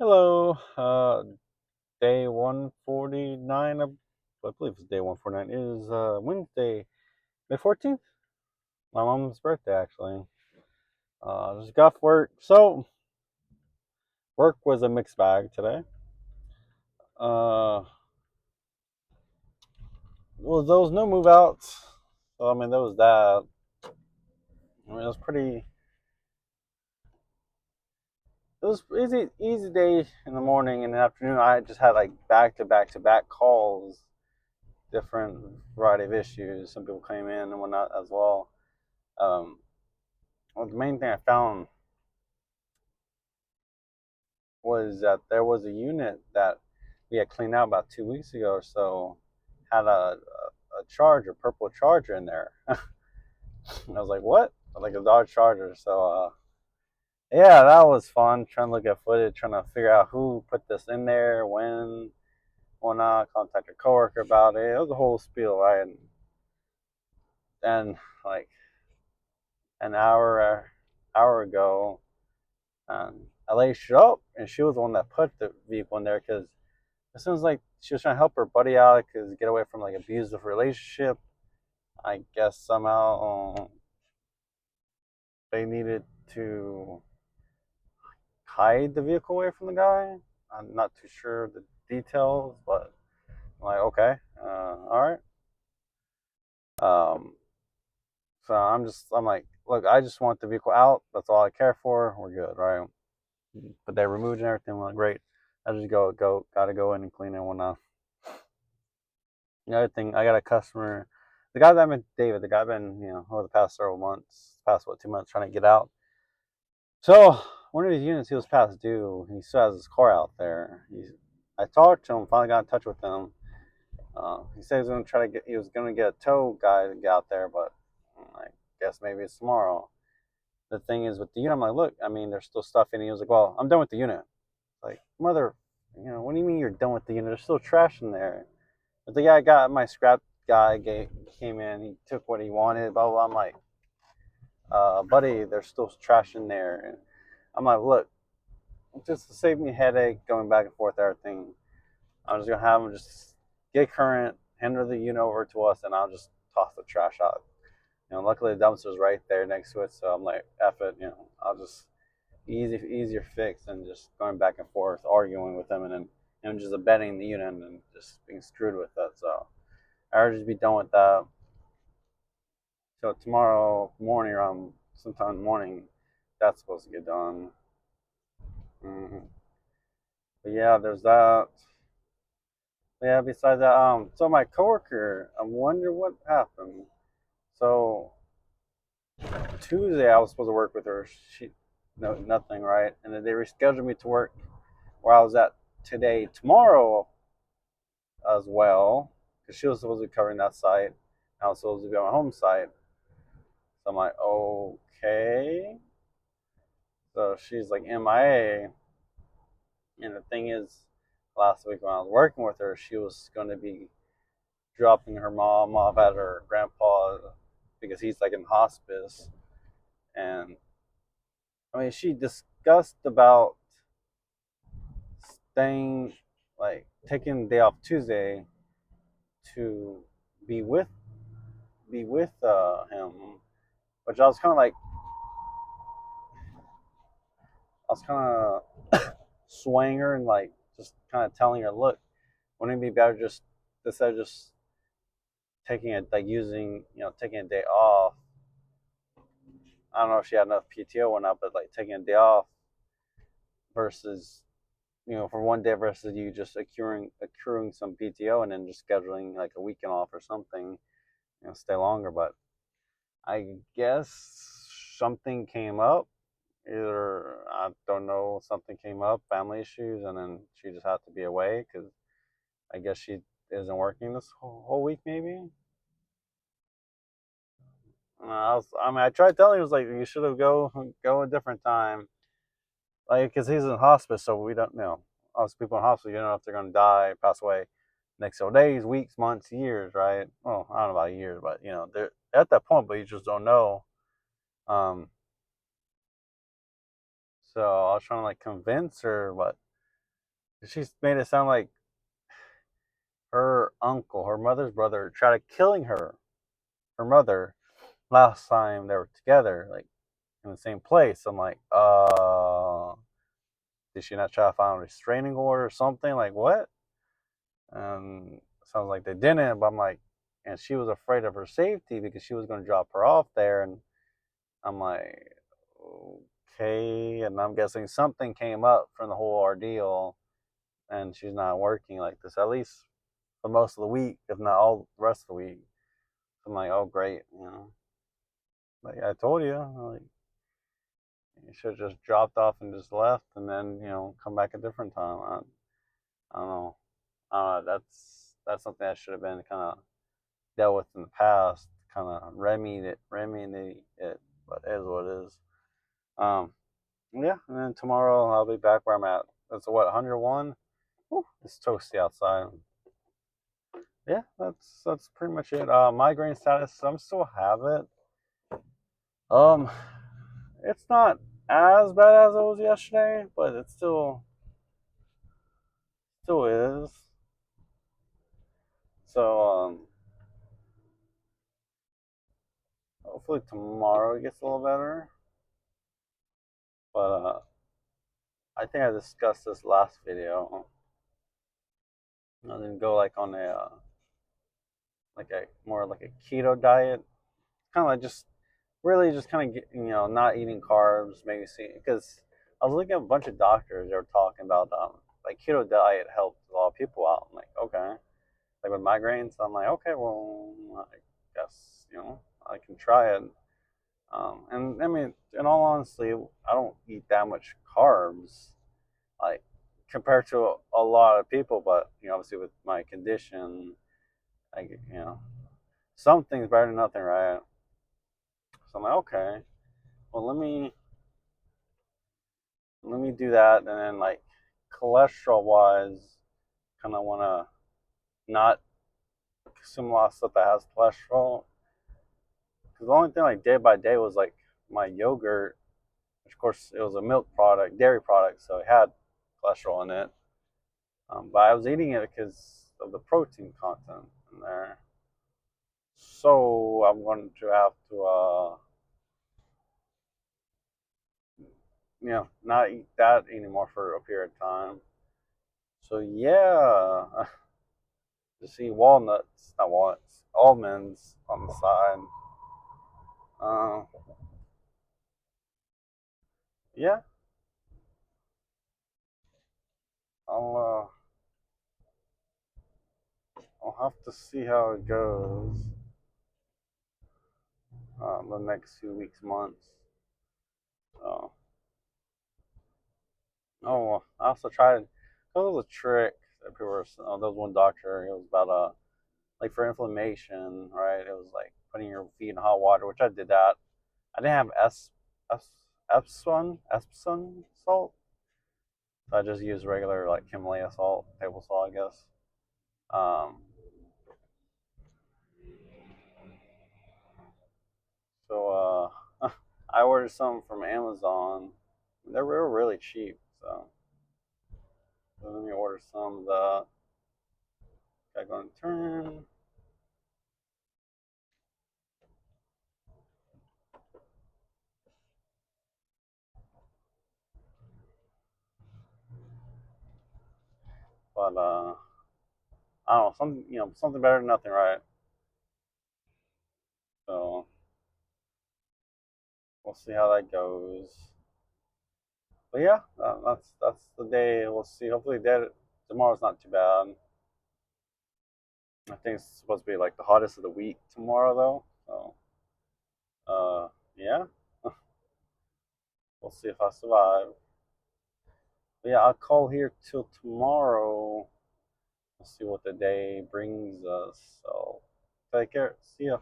Hello, day 149, I believe it's day 149, is Wednesday, May 14th, my mom's birthday actually. Just got off work. So, work was a mixed bag today. Uh, well, there was no move outs. So, I mean, there was that. I mean, it was easy day in the morning and the afternoon. I just had like back to back to back calls, different variety of issues. Some people came in and whatnot as well. Um, well, the main thing I found was that there was a unit that we had cleaned out about 2 weeks ago or so, had a charger, purple charger in there. I was like, what? Like a Dodge Charger. So, yeah, that was fun. Trying to look at footage, trying to figure out who put this in there, when, whatnot. Contact a coworker about it. It was a whole spiel, right? And like an hour ago, a lady showed up, and she was the one that put the vehicle in there because it sounds like she was trying to help her buddy out because get away from like abusive relationship. I guess somehow they needed to hide the vehicle away from the guy. I'm not too sure the details, but I'm like, okay, all right. Um, so I'm like, look, I just want the vehicle out. That's all I care for. We're good, right? But they removed and everything. I'm like, great. I just gotta go in and clean it and whatnot. The other thing, I got a customer, the guy that I met, David, the guy I've been, over the past several months, past what, 2 months, trying to get out. So one of his units, he was past due. He still has his car out there. I talked to him, finally got in touch with him. He said he was gonna he was gonna get a tow guy to get out there, but I guess maybe it's tomorrow. The thing is with the unit, I'm like, look, I mean, there's still stuff in it. He was like, well, I'm done with the unit. Like, mother, what do you mean you're done with the unit? There's still trash in there. But the guy got my scrap guy came in. He took what he wanted. Blah blah. I'm like, buddy, there's still trash in there. And I'm like, look, just to save me a headache going back and forth everything, I'm just gonna have him just get current, hand the unit over to us, and I'll just toss the trash out. Luckily the dumpster's right there next to it, so I'm like, F it. I'll just easier fix than just going back and forth arguing with them and then just abetting the unit and just being screwed with it. So I'll just be done with that. So tomorrow morning, around sometime in the morning, that's supposed to get done. Mm-hmm. But yeah, there's that. Yeah, besides that, so my coworker, I wonder what happened. So Tuesday, I was supposed to work with her. No, nothing, right? And then they rescheduled me to work where I was at today, tomorrow as well, because she was supposed to be covering that site. I was supposed to be on my home site. So I'm like, okay. So she's like MIA. And the thing is, last week when I was working with her, she was going to be dropping her mom off at her grandpa because he's like in hospice. And I mean, she discussed about staying, like taking the day off Tuesday to be with him, which I was kind of swaying her and like just kind of telling her, look, wouldn't it be better just instead of just taking it like using taking a day off. I don't know if she had enough PTO or not, but like taking a day off versus for one day versus you just accruing some PTO and then just scheduling like a weekend off or something, stay longer. But I guess something came up. Either I don't know, something came up, family issues, and then she just had to be away because I guess she isn't working this whole week, maybe. I mean, I tried telling him, it was like you should have go a different time, like because he's in hospice, so we don't know. Most people in hospice, you don't know if they're gonna die, pass away next several days, weeks, months, years, right? Well, I don't know about years, but they're at that point, but you just don't know. Um, so I was trying to like convince her, but She's made it sound like her uncle, her mother's brother, tried killing her mother, last time they were together, like in the same place. I'm like, did she not try to file a restraining order or something? Like what? Sounds like they didn't, but I'm like, and she was afraid of her safety because she was going to drop her off there, and I'm like, okay, and I'm guessing something came up from the whole ordeal, and she's not working like this at least for most of the week, if not all the rest of the week. So I'm like, oh great, like I told you, like you should have just dropped off and just left, and then come back a different time. I don't know. That's something that should have been kind of dealt with in the past, kind of remedy it, but it is what it is. Um, yeah, and then tomorrow I'll be back where I'm at. That's what 101. Whew, it's toasty outside. Yeah, that's pretty much it. Migraine status, I'm still have it. Um, it's not as bad as it was yesterday, but it still is. So hopefully tomorrow it gets a little better. But I think I discussed this last video. I didn't go like on a like a more like a keto diet, kind of like just really just kind of not eating carbs, maybe see because I was looking at a bunch of doctors. They were talking about like keto diet helped a lot of people out. I'm like okay, like with migraines. I'm like okay, well I guess I can try it. And I mean, in all honesty, I don't eat that much carbs, like compared to a lot of people. But obviously with my condition, I something's better than nothing, right? So I'm like, okay, well let me do that, and then like cholesterol wise, kind of want to not consume a lot of stuff that has cholesterol. Because the only thing like day by day was like my yogurt, which of course it was a milk product, dairy product, so it had cholesterol in it. But I was eating it because of the protein content in there. So I'm going to have to, not eat that anymore for a period of time. So yeah, just eat walnuts, not walnuts, almonds on the side. Uh, yeah, I'll I'll have to see how it goes the next few weeks, months. So, oh, I also tried. There was a trick that people were. There was one doctor. It was about like for inflammation, right? It was like putting your feet in hot water, which I did that. I didn't have S Epsom salt. So I just used regular like Himalaya salt, table salt, I guess. Um, so I ordered some from Amazon. They were really cheap, so let me order some of the. Got going to turn, but I don't know, something better than nothing, right? So we'll see how that goes. But yeah, that's the day. We'll see. Hopefully, tomorrow's not too bad. I think it's supposed to be like the hottest of the week tomorrow, though. So, yeah, we'll see if I survive. But yeah, I'll call here till tomorrow. We'll see what the day brings us. So, take care. See ya.